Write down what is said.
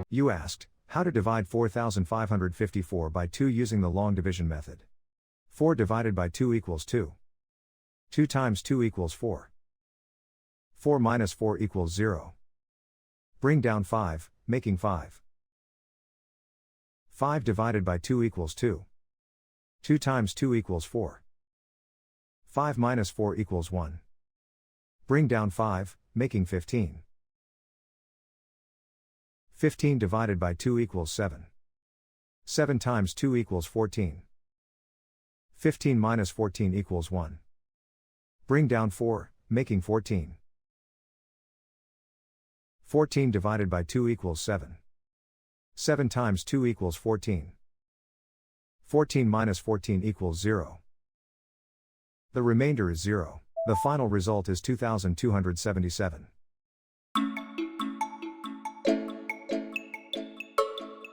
You asked, how to divide 4554 by 2 using the long division method. 4 divided by 2 equals 2. 2 times 2 equals 4. 4 minus 4 equals 0. Bring down 5, making 5. 5 divided by 2 equals 2. 2 times 2 equals 4. 5 minus 4 equals 1. Bring down 5, making 15. 15 divided by 2 equals 7. 7 times 2 equals 14. 15 minus 14 equals 1. Bring down 4, making 14. 14 divided by 2 equals 7. 7 times 2 equals 14. 14 minus 14 equals 0. The remainder is 0. The final result is 2277.